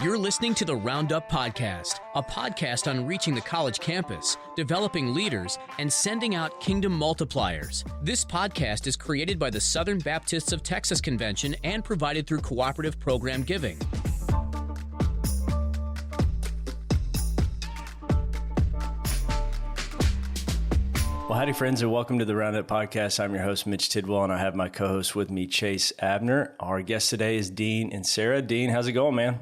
You're listening to the Roundup Podcast, a podcast on reaching the college campus, developing leaders, and sending out kingdom multipliers. This podcast is created by the Southern Baptists of Texas Convention and provided through cooperative program giving. Well, howdy, friends, and welcome to the Roundup Podcast. I'm your host, Mitch Tidwell, and I have my co-host with me, Chase Abner. Our guest today is Dean Inserra. Dean, how's it going, man?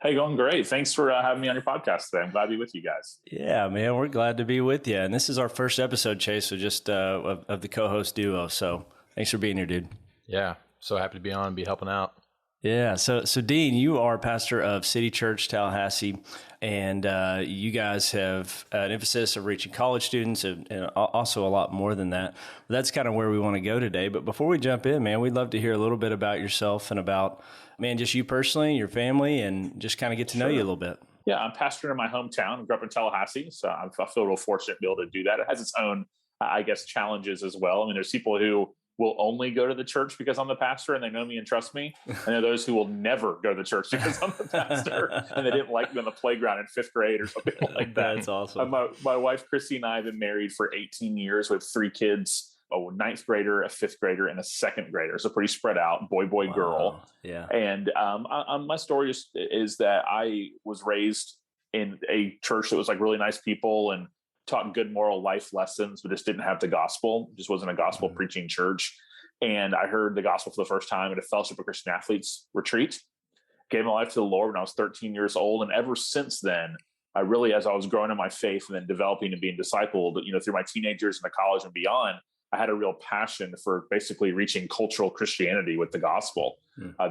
Hey, going great. Thanks for having me on your podcast today. I'm glad to be with you guys. Yeah, man, we're glad to be with you. And this is our first episode, Chase, so just of the co-host duo. So thanks for being here, dude. Yeah, so happy to be on and be helping out. Yeah, so Dean, you are pastor of City Church Tallahassee, and you guys have an emphasis of reaching college students and also a lot more than that. But that's kind of where we want to go today. But before we jump in, man, we'd love to hear a little bit about yourself and about, man, just you personally, your family, and just kind of get to know you a little bit. Yeah, I'm pastor in my hometown. I grew up in Tallahassee, so I feel real fortunate to be able to do that. It has its own, I guess, challenges as well. I mean, there's people who will only go to the church because I'm the pastor and they know me and trust me. And there are those who will never go to the church because I'm the pastor and they didn't like me on the playground in fifth grade or something like that. That's awesome. My wife, Christy, and I have been married for 18 years with 3 kids, a 9th grader, a 5th grader, and a 2nd grader. So pretty spread out, boy, girl. Yeah. And my story is that I was raised in a church that was like really nice people and taught good moral life lessons, but just didn't have the gospel. Just wasn't a gospel preaching church. And I heard the gospel for the first time at a Fellowship of Christian Athletes retreat. Gave my life to the Lord when I was 13 years old. And ever since then, I really, as I was growing in my faith and then developing and being discipled, through my teenagers and the college and beyond, I had a real passion for basically reaching cultural Christianity with the gospel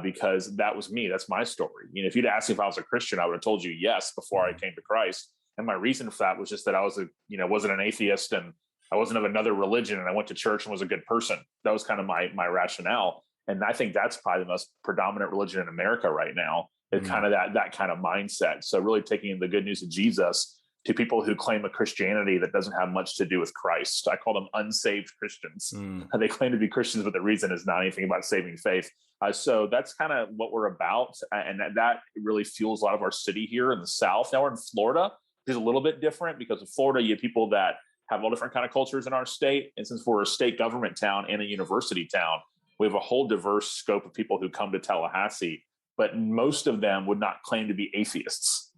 because that was me. That's my story. If you'd asked me if I was a Christian, I would have told you yes before I came to Christ. And my reason for that was just that I was wasn't an atheist and I wasn't of another religion and I went to church and was a good person. That was kind of my rationale. And I think that's probably the most predominant religion in America right now. It's kind of that kind of mindset. So really taking the good news of Jesus to people who claim a Christianity that doesn't have much to do with Christ. I call them unsaved Christians. They claim to be Christians, but the reason is not anything about saving faith. So that's kind of what we're about. And that really fuels a lot of our city here in the South. Now we're in Florida, which is a little bit different because in Florida, you have people that have all different kind of cultures in our state. And since we're a state government town and a university town, we have a whole diverse scope of people who come to Tallahassee, but most of them would not claim to be atheists.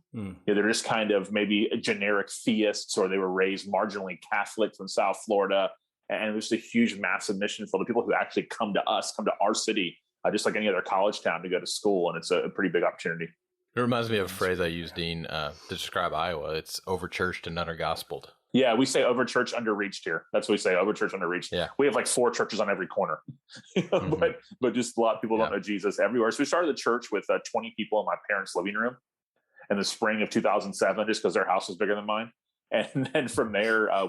They're just kind of maybe generic theists, or they were raised marginally Catholic from South Florida. And there's a huge, massive mission for the people who actually come to our city, just like any other college town to go to school. And it's a pretty big opportunity. It reminds me of a phrase I used, Dean, to describe Iowa. It's over-churched and under-gospeled. Yeah, we say over-churched, under-reached here. That's what we say, over-churched, under-reached. Yeah. We have like 4 churches on every corner. But just a lot of people don't know Jesus everywhere. So we started the church with 20 people in my parents' living room in the spring of 2007, just because their house was bigger than mine. And then from there, I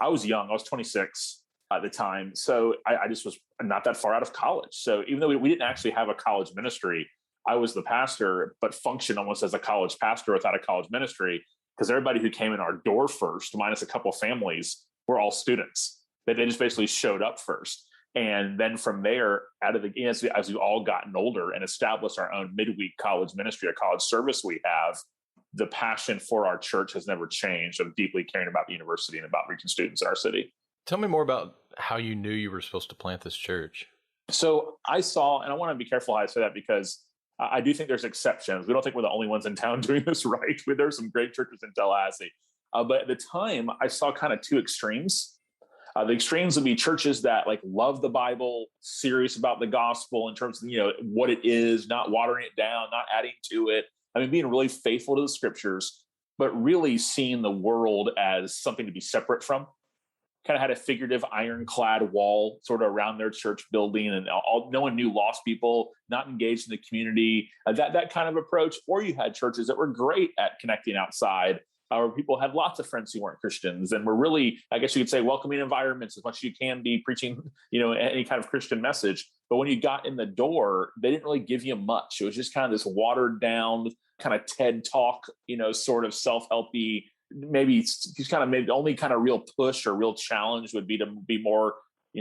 was young. I was 26 at the time. So I just was not that far out of college. So even though we didn't actually have a college ministry, I was the pastor, but functioned almost as a college pastor without a college ministry, because everybody who came in our door first, minus a couple of families, were all students. They just basically showed up first. And then from there, as we've all gotten older and established our own midweek college ministry, a college service we have, the passion for our church has never changed of deeply caring about the university and about reaching students in our city. Tell me more about how you knew you were supposed to plant this church. So I saw, and I want to be careful how I say that because I do think there's exceptions. We don't think we're the only ones in town doing this right. There's some great churches in Tallahassee. But at the time, I saw kind of 2 extremes. The extremes would be churches that love the Bible, serious about the gospel in terms of, what it is, not watering it down, not adding to it. I mean, being really faithful to the scriptures, but really seeing the world as something to be separate from. Kind of had a figurative ironclad wall sort of around their church building, and no one knew lost people, not engaged in the community, that kind of approach. Or you had churches that were great at connecting outside, where people had lots of friends who weren't Christians and were really, I guess you could say, welcoming environments as much as you can be, preaching, any kind of Christian message. But when you got in the door, they didn't really give you much. It was just kind of this watered down kind of TED talk, sort of self-helpy. Maybe the only kind of real push or real challenge would be to be more,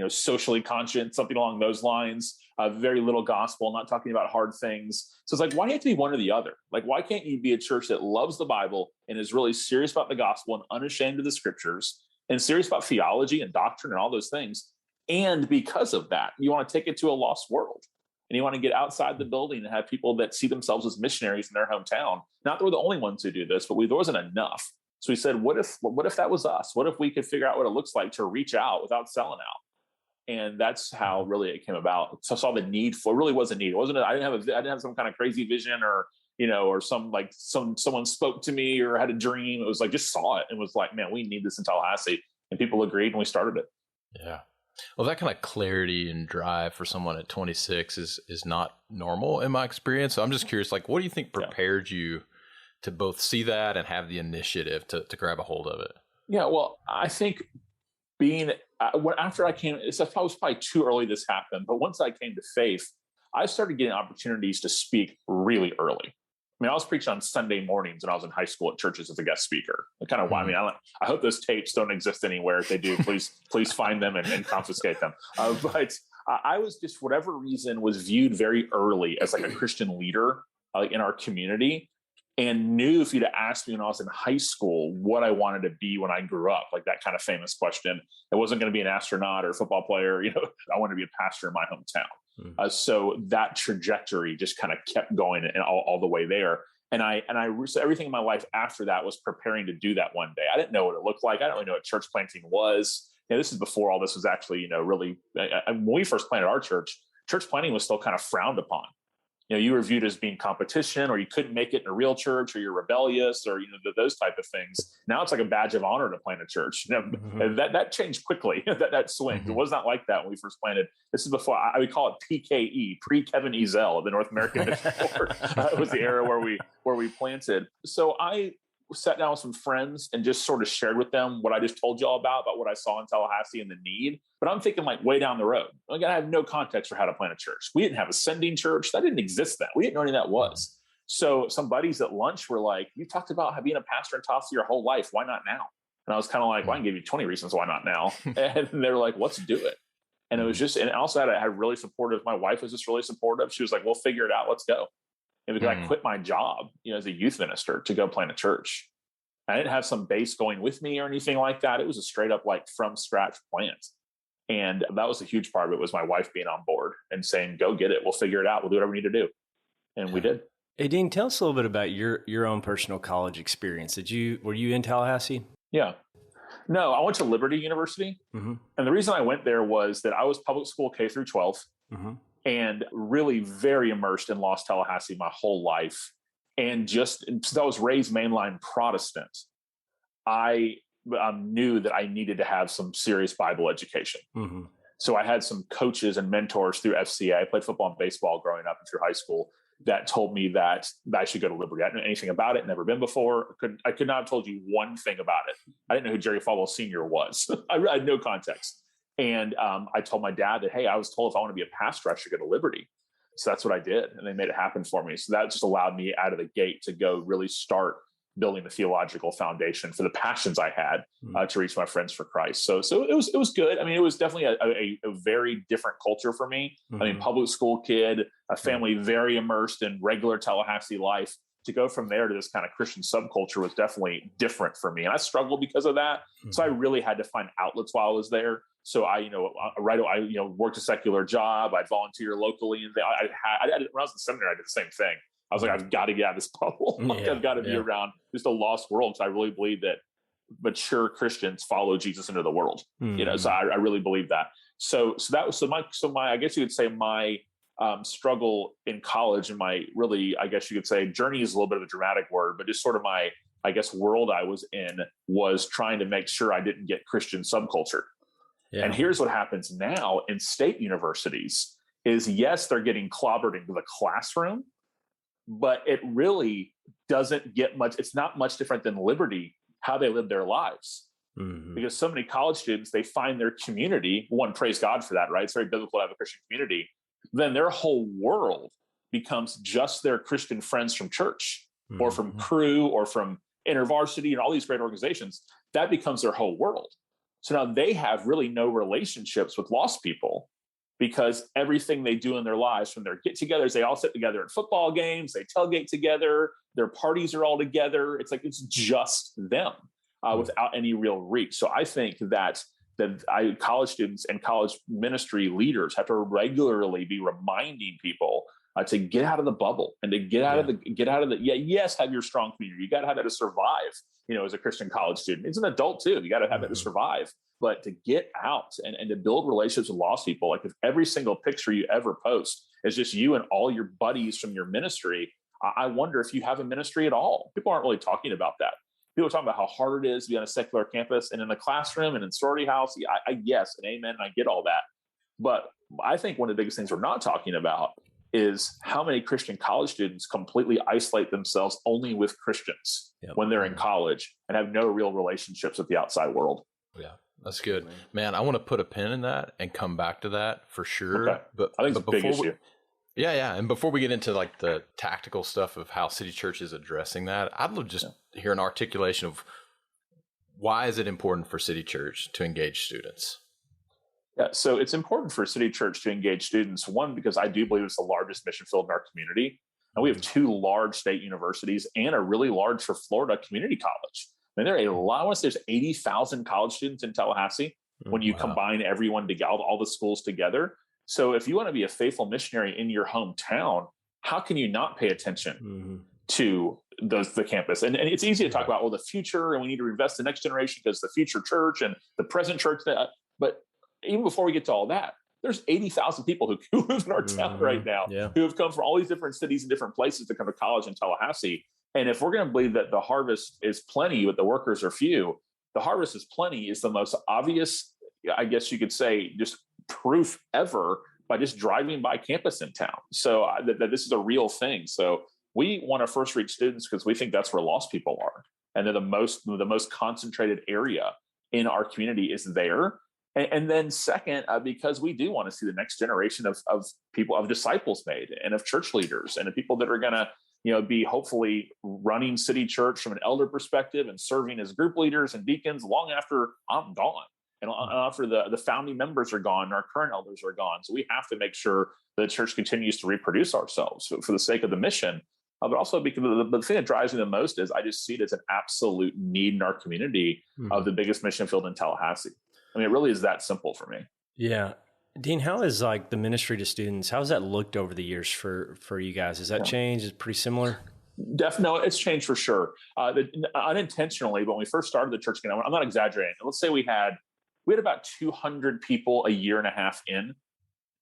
socially conscious, something along those lines. very little gospel, not talking about hard things. So it's like, why do you have to be one or the other? Like, why can't you be a church that loves the Bible and is really serious about the gospel and unashamed of the scriptures and serious about theology and doctrine and all those things? And because of that, you want to take it to a lost world. And you want to get outside the building and have people that see themselves as missionaries in their hometown. Not that we're the only ones who do this, but there wasn't enough. So we said, what if that was us? What if we could figure out what it looks like to reach out without selling out? And that's how really it came about. So I saw the need for, it really was a need. It wasn't, I didn't have some kind of crazy vision or, or someone spoke to me or had a dream. It was like, just saw it and was like, man, we need this in Tallahassee. And people agreed and we started it. Yeah. Well, that kind of clarity and drive for someone at 26 is not normal in my experience. So I'm just curious, like, what do you think prepared you to both see that and have the initiative to grab a hold of it? Yeah, well, I think after I came, it was probably too early this happened, but once I came to faith, I started getting opportunities to speak really early. I mean, I was preaching on Sunday mornings when I was in high school at churches as a guest speaker. Kind of why. I mean, I hope those tapes don't exist anywhere. If they do, please find them and confiscate them. But I was just, whatever reason, was viewed very early as like a Christian leader in our community, and knew if you'd asked me when I was in high school what I wanted to be when I grew up, like that kind of famous question, it wasn't going to be an astronaut or a football player. I wanted to be a pastor in my hometown. So that trajectory just kind of kept going and all the way there. So everything in my life after that was preparing to do that one day. I didn't know what it looked like. I didn't really know what church planting was. This is before all this was actually, really, when we first planted our church planting was still kind of frowned upon. You were viewed as being competition, or you couldn't make it in a real church, or you're rebellious, or those type of things. Now it's like a badge of honor to plant a church. That changed quickly. that swing. It was not like that when we first planted. This is before I would call it PKE, pre-Kevin Ezell of the North American Mission Board. It was the era where we planted. So I sat down with some friends and just sort of shared with them what I just told you all about what I saw in Tallahassee and the need. But I'm thinking like way down the road. Like, I have no context for how to plant a church. We didn't have a sending church. That didn't exist then. We didn't know any of that was. So some buddies at lunch were like, you talked about being a pastor in Tallahassee your whole life. Why not now? And I was kind of like, well, I can give you 20 reasons why not now. And they were like, let's do it. And it was just, and also I had really supportive. My wife was just really supportive. She was like, we'll figure it out. Let's go. And because I quit my job, as a youth minister to go plant a church. I didn't have some base going with me or anything like that. It was a straight up like from scratch plant. And that was a huge part of it, was my wife being on board and saying, go get it. We'll figure it out. We'll do whatever we need to do. And we did. Hey, Dean, tell us a little bit about your own personal college experience. Were you in Tallahassee? Yeah. No, I went to Liberty University. And the reason I went there was that I was public school K through 12 and really very immersed in Lost Tallahassee my whole life. And since I was raised mainline Protestant, I knew that I needed to have some serious Bible education. So I had some coaches and mentors through FCA. I played football and baseball growing up and through high school that told me that I should go to Liberty. I didn't know anything about it, never been before. I could not have told you one thing about it. I didn't know who Jerry Falwell Sr. was. I had no context. And I told my dad that, hey, I was told if I want to be a pastor, I should go to Liberty. So that's what I did. And they made it happen for me. So that just allowed me out of the gate to go really start building the theological foundation for the passions I had to reach my friends for Christ. So it was good. I mean, it was definitely a very different culture for me. I mean, public school kid, a family very immersed in regular Tallahassee life. To go from there to this kind of Christian subculture was definitely different for me. And I struggled because of that. So I really had to find outlets while I was there. So I worked a secular job. I'd volunteer locally. And when I was in seminary, I did the same thing. I was like, I've got to get out of this bubble. I've got to be around just a lost world. Because I really believe that mature Christians follow Jesus into the world. So I really believe that. So that was my I guess you could say my struggle in college, and my really, I guess you could say, journey is a little bit of a dramatic word, but just sort of my, I guess, world I was in was trying to make sure I didn't get Christian subculture. Yeah. And here's what happens now in state universities is, yes, they're getting clobbered into the classroom, but it really doesn't get much. It's not much different than Liberty, how they live their lives. Because so many college students, they find their community, one, praise God for that, right? It's very biblical to have a Christian community. Then their whole world becomes just their Christian friends from church or from Crew or from InterVarsity and all these great organizations. That becomes their whole world. So now they have really no relationships with lost people. because everything they do in their lives, from their get-togethers, they all sit together at football games, they tailgate together, their parties are all together. It's like it's just them without any real reach. So I think that college students and college ministry leaders have to regularly be reminding people to get out of the bubble and to get out of the yes, have your strong community. You got to have that to survive, as a Christian college student. It's an adult too. You got to have that to survive, but to get out and to build relationships with lost people. Like if every single picture you ever post is just you and all your buddies from your ministry, I wonder if you have a ministry at all. People aren't really talking about that. People are talking about how hard it is to be on a secular campus and in the classroom and in sorority house. I yes, and amen. And I get all that. But I think one of the biggest things we're not talking about is how many Christian college students completely isolate themselves only with Christians when they're in college and have no real relationships with the outside world. Yeah, that's good, man. I want to put a pin in that and come back to that for sure. Okay. But I think it's a big issue. Yeah. And before we get into like the tactical stuff of how City Church is addressing that, I'd love to just hear an articulation of why is it important for City Church to engage students? Yeah, so it's important for City Church to engage students. One, because I do believe it's the largest mission field in our community. And we have 2 large state universities and a really large for Florida community college. I mean, there are a lot. I want to say there's 80,000 college students in Tallahassee when you combine everyone together, all the schools together. So if you want to be a faithful missionary in your hometown, how can you not pay attention to the campus? And it's easy to talk about, the future, and we need to invest in the next generation because the future church and the present church. But even before we get to all that, there's 80,000 people who live in our town right now who have come from all these different cities and different places to come to college in Tallahassee. And if we're going to believe that the harvest is plenty, but the workers are few, the harvest is plenty is the most obvious, I guess you could say, just proof ever by just driving by campus in town. So that this is a real thing. So we want to first reach students because we think that's where lost people are. And they're the most concentrated area in our community is there. And then second, because we do want to see the next generation of people, of disciples made, and of church leaders, and of people that are going to, be hopefully running City Church from an elder perspective and serving as group leaders and deacons long after I'm gone and after the founding members are gone, and our current elders are gone. So we have to make sure the church continues to reproduce ourselves for the sake of the mission. But also because the thing that drives me the most is I just see it as an absolute need in our community of the biggest mission field in Tallahassee. I mean, it really is that simple for me. Yeah. Dean, how is like the ministry to students, how's that looked over the years for you guys? Has that changed? Is it pretty similar? Definitely. No, it's changed for sure. Unintentionally, when we first started the church, I'm not exaggerating. Let's say we had about 200 people a year and a half in,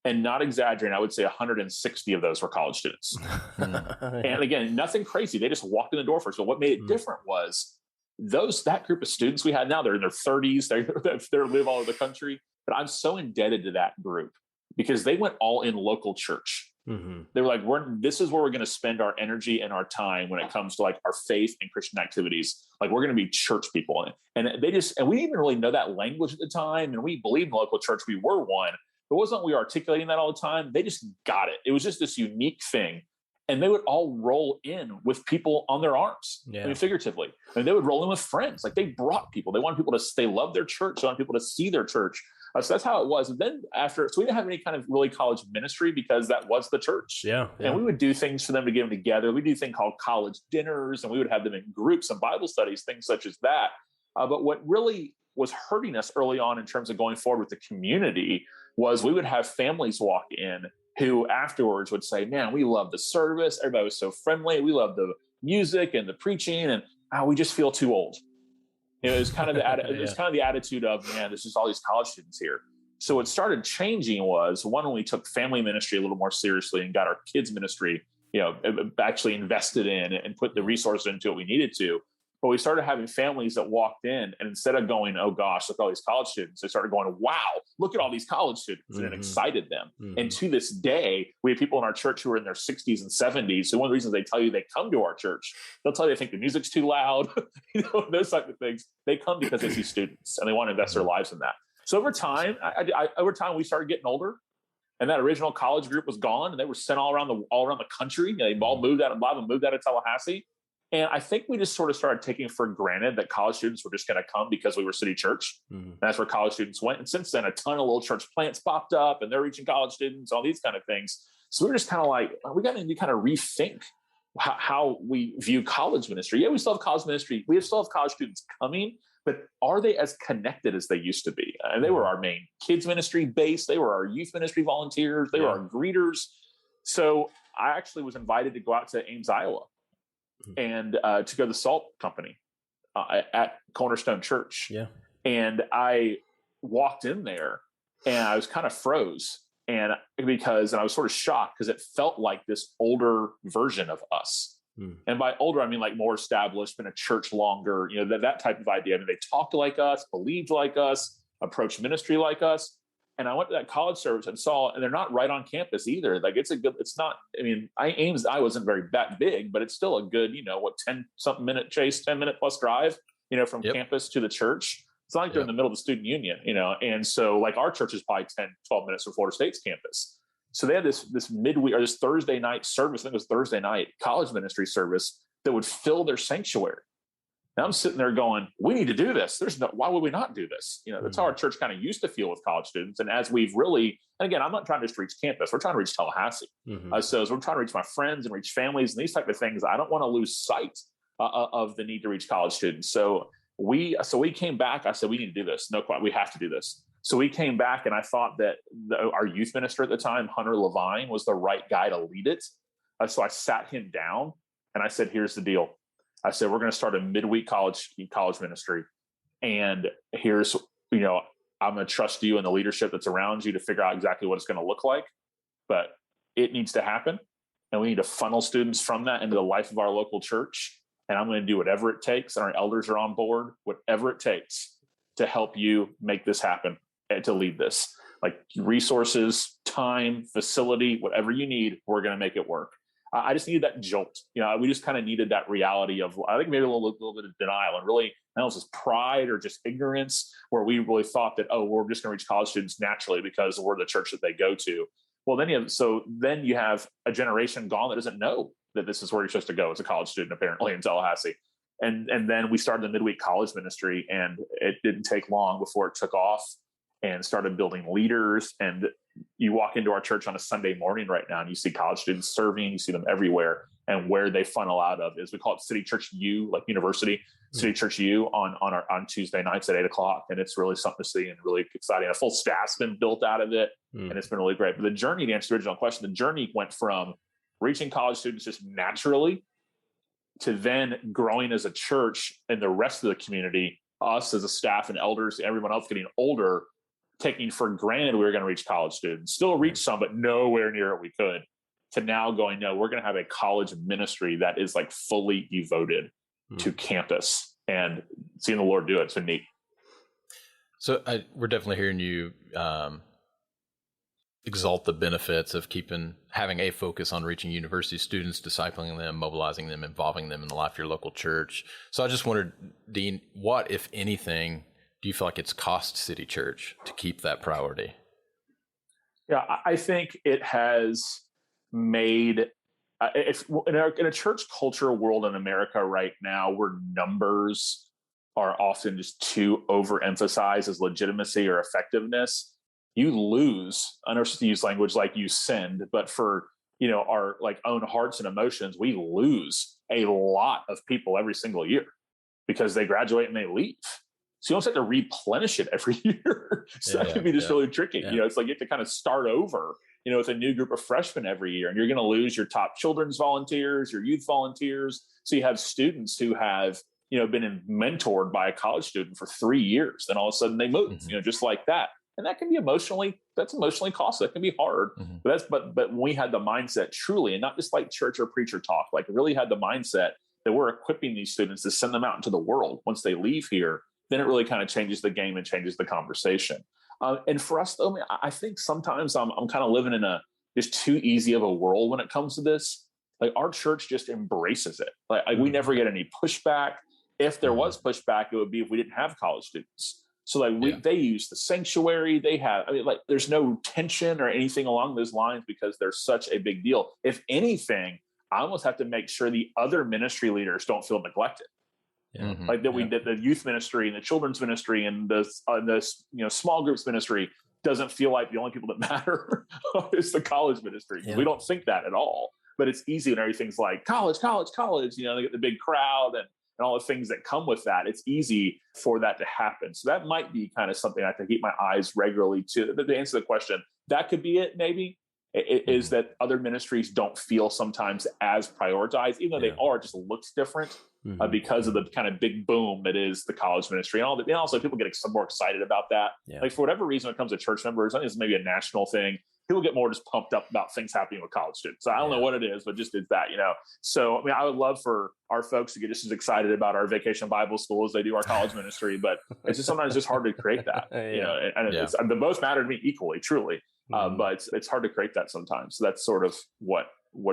and not exaggerating, I would say 160 of those were college students. And again, nothing crazy. They just walked in the door first. But what made it different was that group of students we had now, they're in their 30s, they live all over the country. But I'm so indebted to that group because they went all in local church. They were like, this is where we're going to spend our energy and our time when it comes to like our faith and Christian activities. Like we're going to be church people. And we didn't even really know that language at the time. And we believed in the local church. We were one. It wasn't we were articulating that all the time. They just got it. It was just this unique thing. And they would all roll in with people on their arms, I mean, figuratively. And they would roll in with friends. Like they brought people. They wanted people they loved their church. They wanted people to see their church. So that's how it was. And then so we didn't have any kind of really college ministry because that was the church. And we would do things for them to get them together. We do a thing called college dinners, and we would have them in groups and Bible studies, things such as that. But what really was hurting us early on in terms of going forward with the community was we would have families walk in who afterwards would say, man, we love the service. Everybody was so friendly. We love the music and the preaching, and we just feel too old. It was kind of the attitude of, man, there's just all these college students here. So what started changing was when we took family ministry a little more seriously and got our kids ministry, actually invested in and put the resources into it we needed to. But we started having families that walked in, and instead of going, oh gosh, look at all these college students, they started going, wow, look at all these college students. And it excited them. And to this day, we have people in our church who are in their 60s and 70s. So one of the reasons they tell you they come to our church, they'll tell you they think the music's too loud, those type of things. They come because they see students and they want to invest their lives in that. So over time, we started getting older, and that original college group was gone, and they were sent all around the country. They all moved out. A lot of them moved out of Tallahassee. And I think we just sort of started taking for granted that college students were just going to come because we were City Church. Mm-hmm. And that's where college students went. And since then, a ton of little church plants popped up and they're reaching college students, all these kind of things. So we were just kind of like, we got to kind of rethink how we view college ministry. Yeah, we still have college ministry. We still have college students coming, but are they as connected as they used to be? And they were our main kids ministry base. They were our youth ministry volunteers. They were our greeters. So I actually was invited to go out to Ames, Iowa, and to go to the Salt Company at Cornerstone Church. Yeah. And I walked in there and I was kind of froze. And I was sort of shocked because it felt like this older version of us. And by older, I mean like more established, been a church longer, that type of idea. I mean, they talked like us, believed like us, approached ministry like us. And I went to that college service and saw, and they're not right on campus either. Like Ames, I wasn't very that big, but it's still a good, 10 minute plus drive, from campus to the church. It's not like they're in the middle of the student union, and so like our church is probably 10, 12 minutes from Florida State's campus. So they had this midweek or this Thursday night service, I think it was Thursday night, college ministry service that would fill their sanctuary. Now I'm sitting there going, we need to do this. Why would we not do this? That's how our church kind of used to feel with college students. And as we've really, and again, I'm not trying to just reach campus. We're trying to reach Tallahassee. So as we're trying to reach my friends and reach families and these type of things, I don't want to lose sight of the need to reach college students. So we came back. I said, we need to do this. No, we have to do this. So we came back and I thought that our youth minister at the time, Hunter Levine, was the right guy to lead it. So I sat him down and I said, here's the deal. I said, we're going to start a midweek college ministry. And here's, I'm going to trust you and the leadership that's around you to figure out exactly what it's going to look like. But it needs to happen. And we need to funnel students from that into the life of our local church. And I'm going to do whatever it takes. And our elders are on board, whatever it takes to help you make this happen and to lead this. Like resources, time, facility, whatever you need, we're going to make it work. I just needed that jolt. We just kind of needed that reality of, I think maybe a little bit of denial and really, I don't know if it's pride or just ignorance, where we really thought that, we're just going to reach college students naturally because we're the church that they go to. Well, then you have a generation gone that doesn't know that this is where you're supposed to go as a college student, apparently in Tallahassee. And then we started the midweek college ministry, and it didn't take long before it took off and started building leaders. And you walk into our church on a Sunday morning right now and you see college students serving, you see them everywhere. And where they funnel out of is, we call it City Church U, like university, City Church U on Tuesday nights at 8:00. And it's really something to see and really exciting. A full staff's been built out of it and it's been really great. But the journey, to answer the original question, the journey went from reaching college students just naturally to then growing as a church and the rest of the community, us as a staff and elders, everyone else getting older, taking for granted we were going to reach college students, still reach some, but nowhere near what we could, to now going, no, we're going to have a college ministry that is like fully devoted to campus, and seeing the Lord do it. It's been neat. So we're definitely hearing you exalt the benefits of having a focus on reaching university students, discipling them, mobilizing them, involving them in the life of your local church. So I just wondered, Dean, what, if anything, do you feel like it's cost City Church to keep that priority? Yeah, I think it has made, in a church culture world in America right now, where numbers are often just too overemphasized as legitimacy or effectiveness, you lose, I don't use language like you sinned, but for, our like own hearts and emotions, we lose a lot of people every single year because they graduate and they leave. So you almost have to replenish it every year. So that can be just really tricky. Yeah. It's like you have to kind of start over, with a new group of freshmen every year, and you're going to lose your top children's volunteers, your youth volunteers. So you have students who have, been mentored by a college student for 3 years. Then all of a sudden they move, just like that. And that can be emotionally costly. That can be hard. But we had the mindset truly, and not just like church or preacher talk, like really had the mindset that we're equipping these students to send them out into the world once they leave here. Then it really kind of changes the game and changes the conversation. And for us, though, I think sometimes I'm kind of living in just too easy of a world when it comes to this. Like our church just embraces it. Like we never get any pushback. If there was pushback, it would be if we didn't have college students. So they use the sanctuary. They have, there's no tension or anything along those lines because they're such a big deal. If anything, I almost have to make sure the other ministry leaders don't feel neglected. Like that, we did the youth ministry and the children's ministry and the small groups ministry doesn't feel like the only people that matter is the college ministry. We don't think that at all, but it's easy when everything's like college, they get the big crowd and all the things that come with that. It's easy for that to happen. So that might be kind of something I have to keep my eyes regularly to answer the question. That could be it. Maybe is that other ministries don't feel sometimes as prioritized, even though they are, just looks different because of the kind of big boom that is the college ministry and all that. And also people get more excited about that. Like for whatever reason, when it comes to church members, I think it's maybe a national thing. People get more just pumped up about things happening with college students. So I don't know what it is, but just it's that, So, I mean, I would love for our folks to get just as excited about our vacation Bible school as they do our college ministry, but it's just sometimes just hard to create that, and it's, the both matter to me equally, truly. But it's hard to create that sometimes. So that's sort of what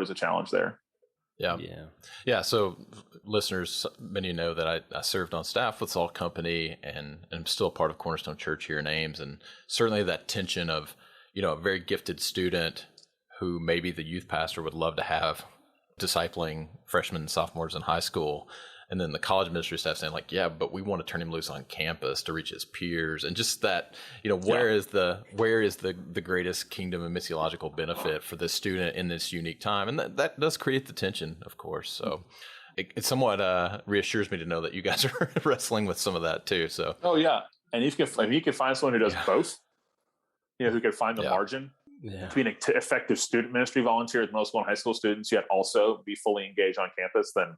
is a challenge there. Yeah. So listeners, many know that I served on staff with Salt Company and I'm still a part of Cornerstone Church here in Ames. And certainly that tension of, a very gifted student who maybe the youth pastor would love to have discipling freshmen and sophomores in high school. And then the college ministry staff saying like, but we want to turn him loose on campus to reach his peers. And just that, where is the greatest kingdom and missiological benefit for this student in this unique time? And that does create the tension, of course. So it somewhat reassures me to know that you guys are wrestling with some of that too. So. Oh yeah. And if you can find someone who does both, who can find the margin to be an effective student ministry volunteer with middle school and high school students, yet also be fully engaged on campus, then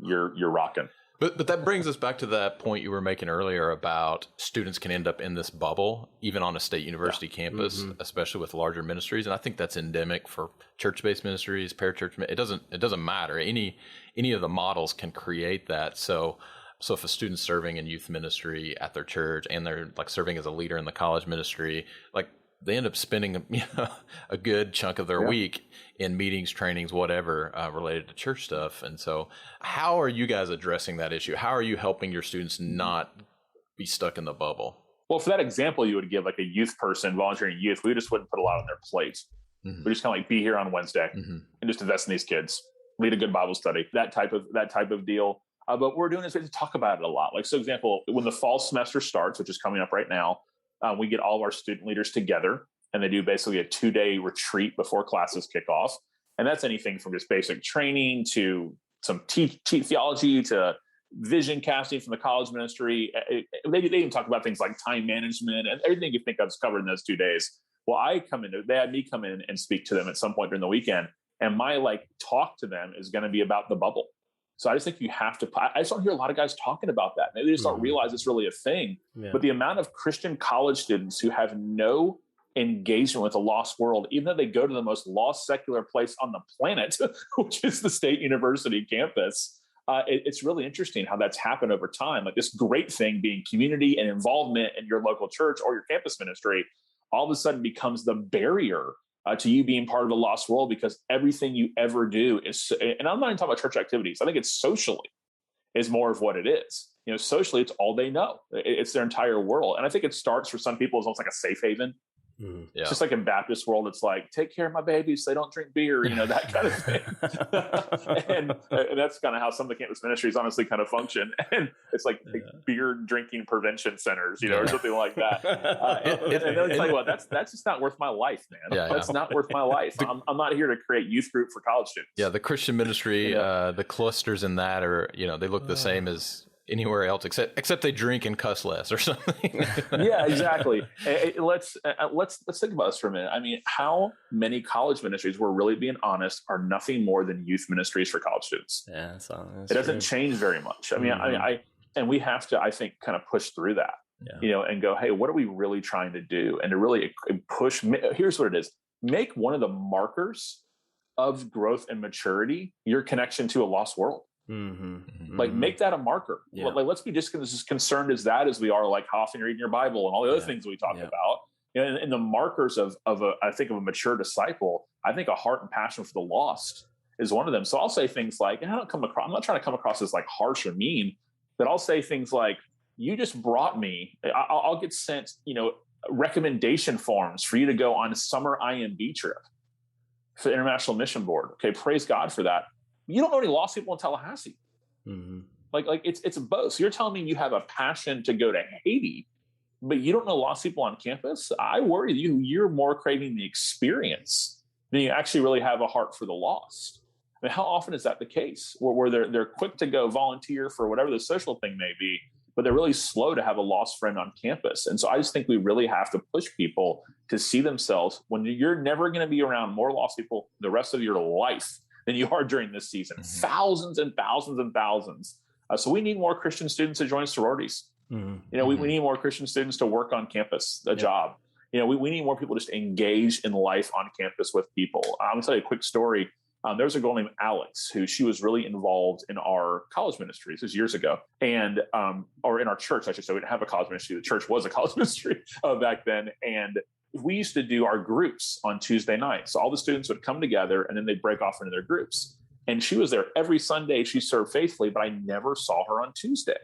you're rocking. But that brings us back to that point you were making earlier about students can end up in this bubble, even on a state university campus, especially with larger ministries. And I think that's endemic for church-based ministries, parachurch. It doesn't matter. Any of the models can create that. So if a student's serving in youth ministry at their church and they're like serving as a leader in the college ministry, like they end up spending a good chunk of their week in meetings, trainings, whatever, related to church stuff. And so how are you guys addressing that issue? How are you helping your students not be stuck in the bubble? Well, for that example, you would give like a youth person volunteering youth, we just wouldn't put a lot on their plate. We just kind of like be here on Wednesday and just invest in these kids, lead a good Bible study, that type of deal. But what we're doing is we have to talk about it a lot. Like, so example, when the fall semester starts, which is coming up right now, we get all of our student leaders together and they do basically a 2-day retreat before classes kick off. And that's anything from just basic training to some theology to vision casting from the college ministry. They even talk about things like time management and everything you think of is covered in those 2 days. Well, they had me come in and speak to them at some point during the weekend. And my talk to them is going to be about the bubble. So I just think you have to, I just don't hear a lot of guys talking about that. Maybe they just don't realize it's really a thing. But the amount of Christian college students who have no engagement with the lost world, even though they go to the most lost secular place on the planet, which is the state university campus, it's really interesting how that's happened over time. Like this great thing being community and involvement in your local church or your campus ministry, all of a sudden becomes the barrier to you being part of the lost world, because everything you ever do is, and I'm not even talking about church activities. I think it's socially is more of what it is. Socially, it's all they know. It's their entire world. And I think it starts for some people as almost like a safe haven. It's just like in Baptist world, it's like, take care of my babies, they don't drink beer, that kind of thing. and that's kind of how some of the campus ministries honestly kind of function. And it's like beer drinking prevention centers, or something like that. And they'll tell you what, that's just not worth my life, man. That's not worth my life. I'm not here to create youth group for college students. Yeah, the Christian ministry, the clusters in that are, they look the same as anywhere else except they drink and cuss less or something. Yeah, exactly. Let's think about this for a minute. I mean, how many college ministries, we're really being honest, are nothing more than youth ministries for college students? Yeah, it doesn't change very much. I mean, and we have to, I think, kind of push through that, and go, hey, what are we really trying to do? And to really push. Here's what it is: make one of the markers of growth and maturity your connection to a lost world. Make that a marker. Let's be just as concerned as that as we are how often you're reading your Bible and all the other things we talk about. And the markers of a mature disciple, I think a heart and passion for the lost is one of them. So I'll say things like, and I'm not trying to come across as harsh or mean, but I'll say things like, you just brought me, I'll get sent, recommendation forms for you to go on a summer IMB trip. for the International Mission Board. Okay, praise God for that. You don't know any lost people in Tallahassee. Mm-hmm. Like it's both. So you're telling me you have a passion to go to Haiti, but you don't know lost people on campus? I worry you're more craving the experience than you actually really have a heart for the lost. I mean, how often is that the case where they're quick to go volunteer for whatever the social thing may be, but they're really slow to have a lost friend on campus? And so I just think we really have to push people to see themselves when you're never going to be around more lost people the rest of your life than you are during this season. Mm-hmm. Thousands and thousands and thousands. So we need more Christian students to join sororities. Mm-hmm. We need more Christian students to work on campus, a job. We need more people just engage in life on campus with people. I'm going to tell you a quick story. There's a girl named Alex who she was really involved in our college ministry. This was years ago, and or in our church, I should say. We didn't have a college ministry. The church was a college ministry back then, and we used to do our groups on Tuesday nights. So all the students would come together, and then they'd break off into their groups. And she was there every Sunday. She served faithfully, but I never saw her on Tuesday.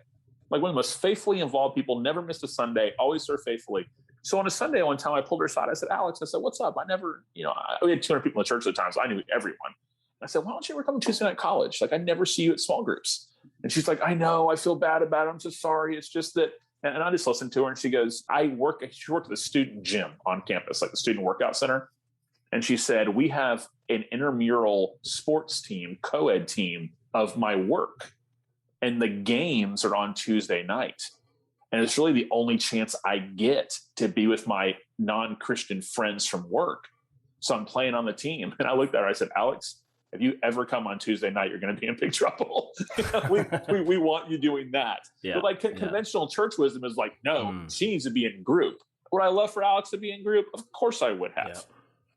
Like one of the most faithfully involved people, never missed a Sunday, always served faithfully. So on a Sunday one time, I pulled her aside. I said, Alex, I said, what's up? I never, we had 200 people in the church at the time, so I knew everyone. I said, why don't you ever come to Tuesday night college? Like, I never see you at small groups. And she's like, I know, I feel bad about it. I'm so sorry. It's just that, and I just listened to her, and she goes, she worked at the student gym on campus, like the student workout center. And she said, we have an intramural sports team, co-ed team of my work. And the games are on Tuesday night. And it's really the only chance I get to be with my non-Christian friends from work. So I'm playing on the team. And I looked at her, I said, Alex, if you ever come on Tuesday night, you're going to be in big trouble. we want you doing that. Yeah. But conventional church wisdom is like, no, she needs to be in group. Would I love for Alex to be in group? Of course I would have. Yeah.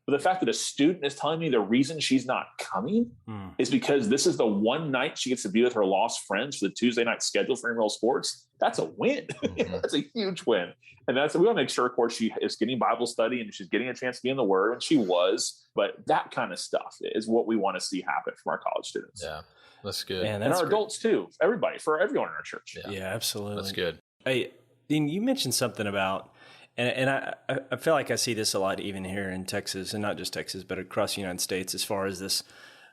But the fact that a student is telling me the reason she's not coming is because this is the one night she gets to be with her lost friends for the Tuesday night schedule for intramural sports, that's a win. Mm-hmm. That's a huge win. And we want to make sure, of course, she is getting Bible study and she's getting a chance to be in the Word, and she was. But that kind of stuff is what we want to see happen from our college students. Yeah, that's good. And our adults too, for everyone in our church. Yeah, absolutely. That's good. Hey, Dean, you mentioned something about, and I feel like I see this a lot even here in Texas, and not just Texas, but across the United States, as far as this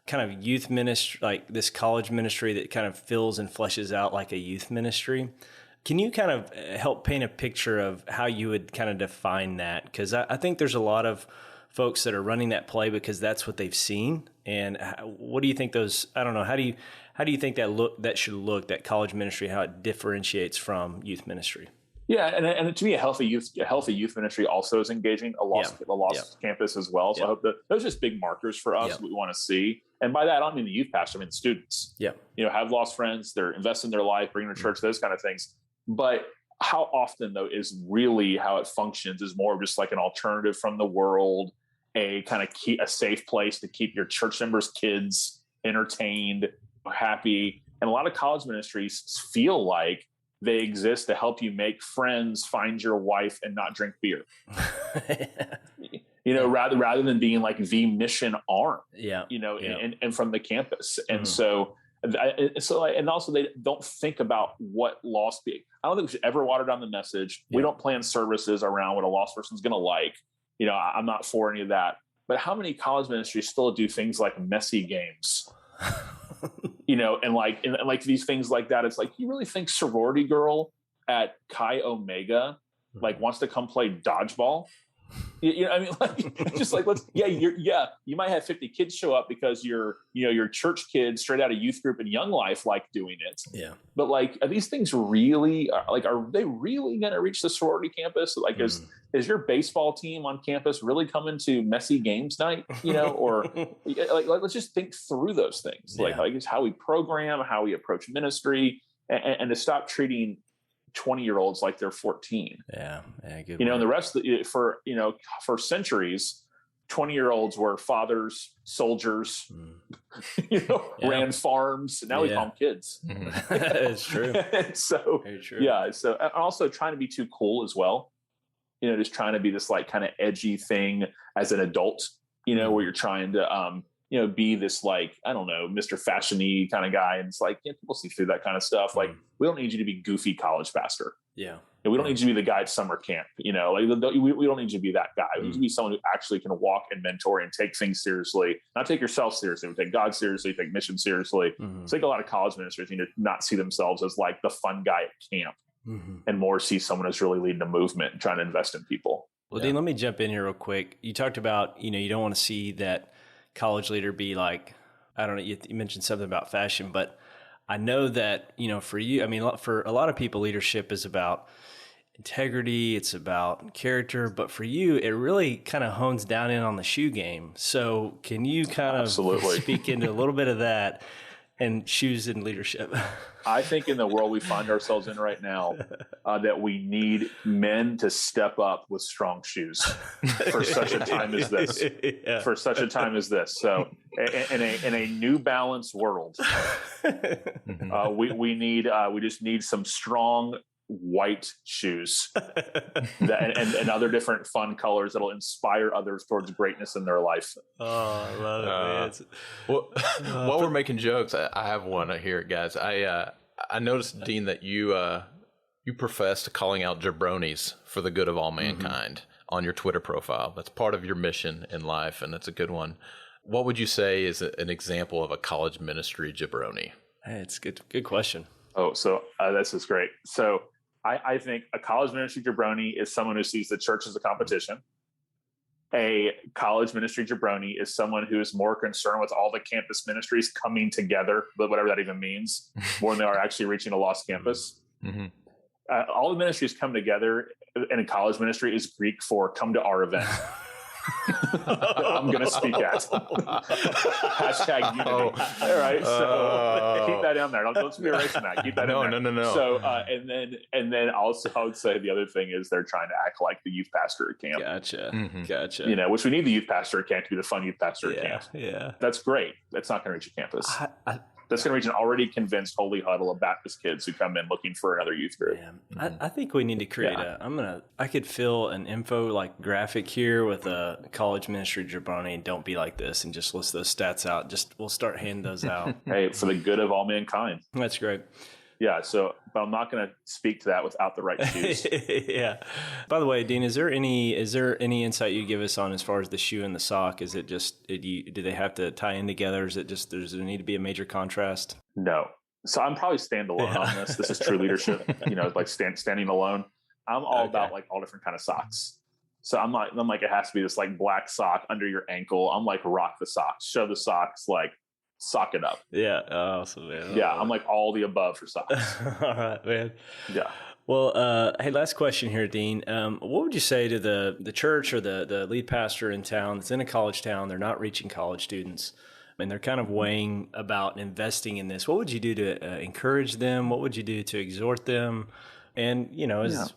kind of youth ministry, like this college ministry that kind of fills and fleshes out like a youth ministry. Can you kind of help paint a picture of how you would kind of define that? Because I think there's a lot of folks that are running that play because that's what they've seen. And what do you think how do you think that should look, that college ministry, how it differentiates from youth ministry? Yeah, and to me, a healthy youth ministry also is engaging a lost campus as well. So I hope that those are just big markers for us, what we want to see. And by that, I don't mean the youth pastor, I mean the students. Yeah, have lost friends, they're investing their life, bringing to church, those kind of things. But how often, though, is really how it functions is more of just like an alternative from the world, a kind of a safe place to keep your church members' kids entertained, happy. And a lot of college ministries feel like they exist to help you make friends, find your wife, and not drink beer. Rather than being like the mission arm. And from the campus. And so also they don't think about what lost people. I don't think we should ever water down the message. We don't plan services around what a lost person's going to like. I'm not for any of that. But how many college ministries still do things like messy games? and these things like that. It's like, you really think sorority girl at Chi Omega wants to come play dodgeball? You might have 50 kids show up because your church kids straight out of youth group and Young Life like doing it. Yeah. But are these things really are they really going to reach the sorority campus? Is your baseball team on campus really coming to messy games night? Or let's just think through those things. It's how we program, how we approach ministry, and to stop treating 20-year-olds like they're 14. Yeah. Good and the rest for centuries, 20-year-olds were fathers, soldiers, ran farms. And now we call them kids. It's true. So, very true. Yeah. So, and also trying to be too cool as well. Just trying to be this kind of edgy thing as an adult, where you're trying to, be this like, I don't know, Mr. Fashion-y kind of guy. And it's like, people see through that kind of stuff. Like, we don't need you to be goofy college pastor. Yeah. And we don't need you to be the guy at summer camp. We don't need you to be that guy. We need you to be someone who actually can walk and mentor and take things seriously, not take yourself seriously, but take God seriously, take mission seriously. So I think a lot of college ministers need to not see themselves as like the fun guy at camp and more see someone who's really leading a movement and trying to invest in people. Well, Dean, let me jump in here real quick. You talked about, you don't want to see that college leader be like, I don't know, you mentioned something about fashion, but I know that, for you, I mean, for a lot of people, leadership is about integrity, it's about character, but for you, it really kind of hones down in on the shoe game. So can you kind of speak into a little bit of that and shoes and leadership? I think in the world we find ourselves in right now, that we need men to step up with strong shoes for such a time as this. Yeah. For such a time as this. So, in a New Balance world, we just need some strong white shoes and other different fun colors that'll inspire others towards greatness in their life. Oh, I love it, man. Well, while we're making jokes, I have one here, guys. I noticed, Dean, that you professed calling out jabronis for the good of all mankind on your Twitter profile. That's part of your mission in life, and that's a good one. What would you say is an example of a college ministry jabroni? Hey, it's good question. Oh, so this is great. So I think a college ministry jabroni is someone who sees the church as a competition. A college ministry jabroni is someone who is more concerned with all the campus ministries coming together, but whatever that even means, more than they are actually reaching a lost campus. All the ministries come together in a college ministry is Greek for come to our event. I'm going to speak at. Hashtag unity. All right. So keep that down there. Don't be erasing that. Keep that in there. No. So, and then also I would say the other thing is they're trying to act like the youth pastor at camp. Gotcha. Which we need the youth pastor at camp to be the fun youth pastor at camp. Yeah. That's great. That's not going to reach a campus. That's going to reach an already convinced holy huddle of Baptist kids who come in looking for another youth group. I think we need to create I could fill an info like graphic here with a college ministry jabroni and don't be like this and just list those stats out. We'll start handing those out. Hey, for the good of all mankind. That's great. Yeah. So, but I'm not going to speak to that without the right shoes. Yeah. By the way, Dean, is there any insight you give us on as far as the shoe and the sock? Is it just, do they have to tie in together? Is it just, does there need to be a major contrast? No. So I'm probably standalone on this. This is true leadership, like standing alone. I'm all about like all different kind of socks. So I'm like, it has to be this like black sock under your ankle. I'm like, rock the socks, show the socks, like, sock it up. Yeah. Awesome, man. Yeah. I'm like all the above for socks. All right, man. Yeah. Well, hey, last question here, Dean. What would you say to the church or the lead pastor in town that's in a college town? They're not reaching college students and they're kind of weighing about investing in this. What would you do to encourage them? What would you do to exhort them? And,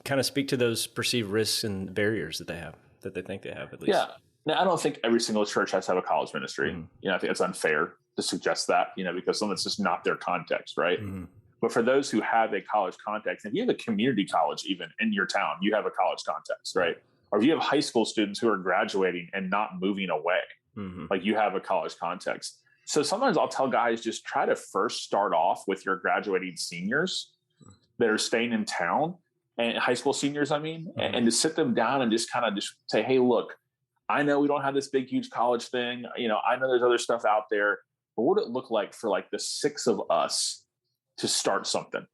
kind of speak to those perceived risks and barriers that they think they have at least. Yeah. Now, I don't think every single church has to have a college ministry. I think it's unfair to suggest that, because that's just not their context, right? But for those who have a college context, if you have a community college even in your town, you have a college context, right? Or if you have high school students who are graduating and not moving away, like you have a college context. So sometimes I'll tell guys, just try to first start off with your graduating seniors that are staying in town, and high school seniors, and to sit them down and just kind of just say, hey, look, I know we don't have this big, huge college thing. I know there's other stuff out there, but what would it look like for like the 6 of us to start something?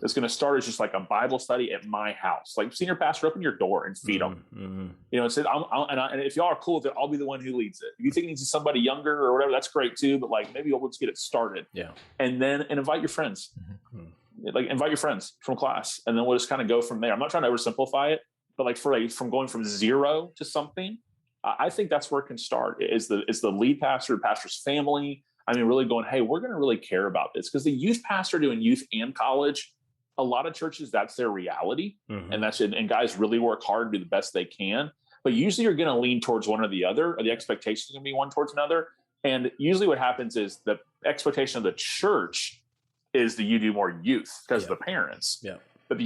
It's going to start as just like a Bible study at my house. Like, senior pastor, open your door and feed them. And say, and if y'all are cool with it, I'll be the one who leads it. If you think it's somebody younger or whatever, that's great too. But like, maybe let's get it started. Yeah. And invite your friends. Like, invite your friends from class, and then we'll just kind of go from there. I'm not trying to oversimplify it, but like from going from 0 to something, I think that's where it can start. Is the lead pastor, pastor's family. Really going, hey, we're going to really care about this, because the youth pastor doing youth and college, a lot of churches, that's their reality. And guys really work hard, do the best they can. But usually you're going to lean towards one or the other, or the expectation is going to be one towards another. And usually what happens is the expectation of the church is that you do more youth because of the parents. Yeah. but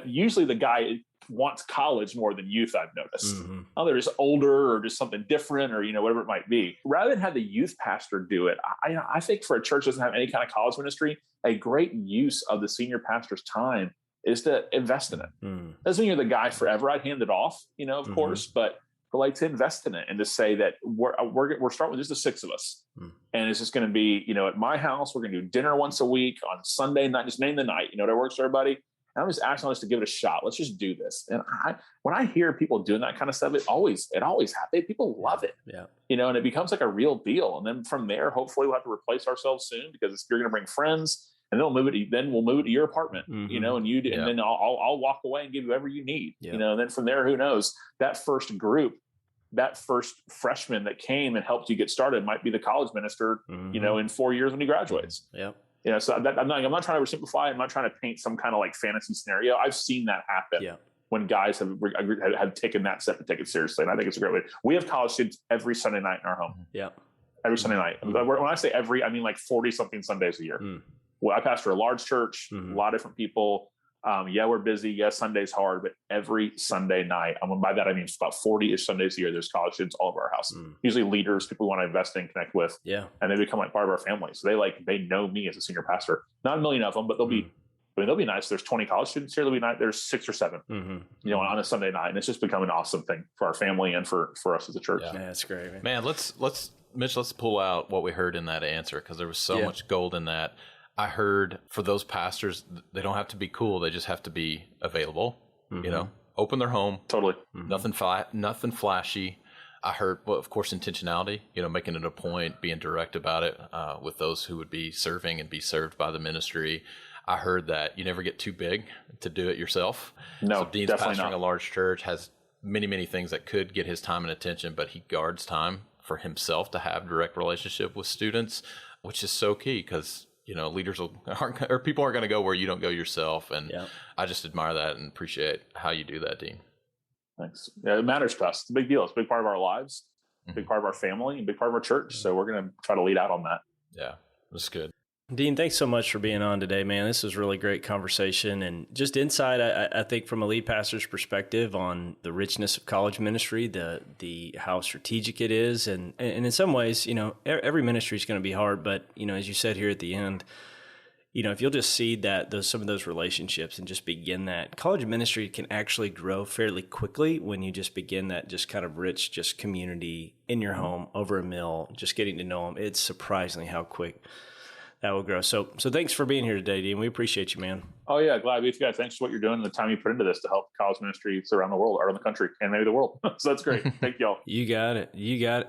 usually the guy wants college more than youth, I've noticed. Oh, they're just older or just something different or, whatever it might be. Rather than have the youth pastor do it, I think for a church that doesn't have any kind of college ministry, a great use of the senior pastor's time is to invest in it. Doesn't mean you're the guy forever. I'd hand it off, of course, but like to invest in it and to say that we're starting with just the 6 of us. And it's just going to be, at my house, we're going to do dinner once a week on Sunday night, just name the night, that works for everybody. And I'm just asking us to give it a shot. Let's just do this. And when I hear people doing that kind of stuff, it always happens. People love it, and it becomes like a real deal. And then from there, hopefully we'll have to replace ourselves soon because you're going to bring friends and then we'll move it to your apartment, and then I'll walk away and give you whatever you need, and then from there, who knows, that first group, that first freshman that came and helped you get started might be the college minister, in 4 years when he graduates. So I'm not trying to oversimplify. I'm not trying to paint some kind of like fantasy scenario. I've seen that happen when guys have taken that step and take it seriously. And I think it's a great way. We have college students every Sunday night in our home. Every Sunday night. When I say every, I mean like 40 something Sundays a year. Well, I pastor a large church, a lot of different people. We're busy. Yes, Sunday's hard, but every Sunday night, by that I mean it's about 40-ish Sundays a year. There's college students all over our house. Usually leaders, people we want to invest in, connect with, and they become like part of our family. So they know me as a senior pastor. Not a million of them, but they'll be nice. There's 20 college students here. They'll be nice. There's 6 or 7, on a Sunday night, and it's just become an awesome thing for our family and for us as a church. Yeah, that's great, man. Mitch, let's pull out what we heard in that answer because there was so much gold in that. I heard for those pastors, they don't have to be cool. They just have to be available, open their home. Totally. Nothing flashy. I heard, well, of course, intentionality, making it a point, being direct about it with those who would be serving and be served by the ministry. I heard that you never get too big to do it yourself. No, so Dean's definitely pastoring not. a large church, has many, many things that could get his time and attention, but he guards time for himself to have direct relationship with students, which is so key because leaders people aren't going to go where you don't go yourself. And I just admire that and appreciate how you do that, Dean. Thanks. Yeah, it matters to us. It's a big deal. It's a big part of our lives, a big part of our family, and a big part of our church. So we're going to try to lead out on that. Yeah, that's good. Dean, thanks so much for being on today, man. This was really great conversation and just insight, I think, from a lead pastor's perspective on the richness of college ministry, the how strategic it is. And in some ways, every ministry is going to be hard. But, as you said here at the end, if you'll just seed some of those relationships and just begin that, college ministry can actually grow fairly quickly when you just begin that just kind of rich, just community in your home over a meal, just getting to know them. It's surprisingly how quick that will grow. So thanks for being here today, Dean. We appreciate you, man. Oh yeah, glad to be with you guys. Thanks for what you're doing and the time you put into this to help college ministries around the world, or around the country, and maybe the world. So that's great. Thank y'all. You got it.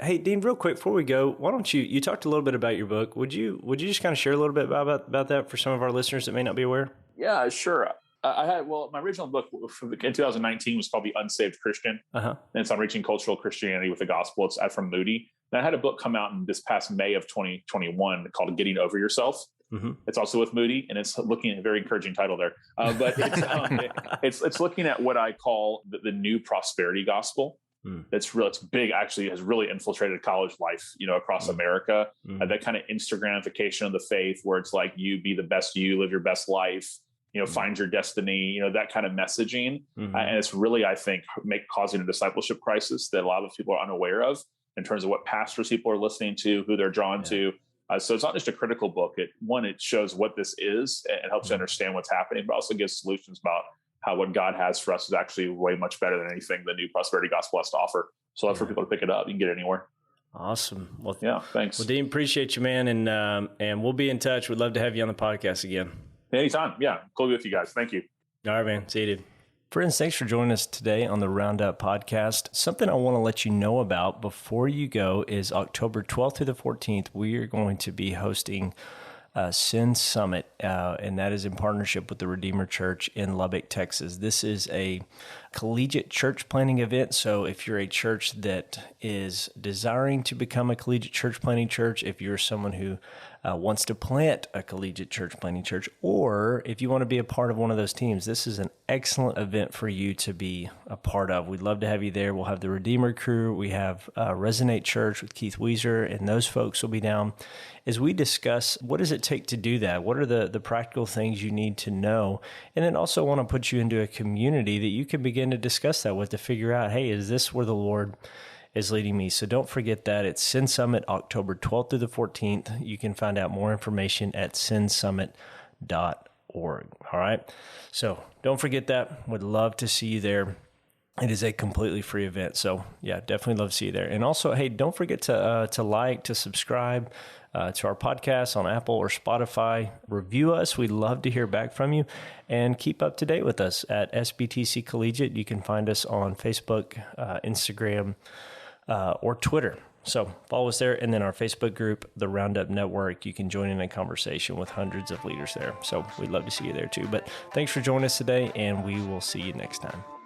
Hey, Dean, real quick before we go, why don't you talked a little bit about your book? Would you just kind of share a little bit about that for some of our listeners that may not be aware? Yeah, sure. My original book in 2019 was called The Unsaved Christian. And it's on reaching cultural Christianity with the gospel. It's from Moody. And I had a book come out in this past May of 2021 called Getting Over Yourself. It's also with Moody, and it's looking at a very encouraging title there. But it's looking at what I call the new prosperity gospel. It's big, actually has really infiltrated college life, across America. That kind of Instagramification of the faith where it's like, you be the best you, live your best life, find your destiny, that kind of messaging. And it's really, I think, causing a discipleship crisis that a lot of people are unaware of in terms of what pastors people are listening to, who they're drawn to. So it's not just a critical book. It shows what this is and helps you understand what's happening, but also gives solutions about how what God has for us is actually way much better than anything the new prosperity gospel has to offer. So that's for people to pick it up. You can get it anywhere. Awesome. Well, thanks. Well, Dean, appreciate you, man. And we'll be in touch. We'd love to have you on the podcast again. Anytime. Yeah. Cool to be with you guys. Thank you. All right, man. See you, dude. Friends, thanks for joining us today on the Roundup Podcast. Something I want to let you know about before you go is October 12th through the 14th, we are going to be hosting Sin Summit, and that is in partnership with the Redeemer Church in Lubbock, Texas. This is a collegiate church planting event, so if you're a church that is desiring to become a collegiate church planting church, if you're someone who wants to plant a collegiate church planting church, or if you want to be a part of one of those teams, this is an excellent event for you to be a part of. We'd love to have you there. We'll have the Redeemer crew. We have Resonate Church with Keith Weezer, and those folks will be down as we discuss what does it take to do that? What are the practical things you need to know? And then also want to put you into a community that you can begin to discuss that with, to figure out, hey, is this where the Lord is leading me? So don't forget that. It's Sin Summit, October 12th through the 14th. You can find out more information at sinsummit.org. All right. So don't forget that. Would love to see you there. It is a completely free event. So yeah, definitely love to see you there. And also, hey, don't forget to like, to subscribe to our podcast on Apple or Spotify. Review us. We'd love to hear back from you, and keep up to date with us at SBTC Collegiate. You can find us on Facebook, Instagram, or Twitter. So follow us there. And then our Facebook group, the Roundup Network, you can join in a conversation with hundreds of leaders there. So we'd love to see you there too. But thanks for joining us today, and we will see you next time.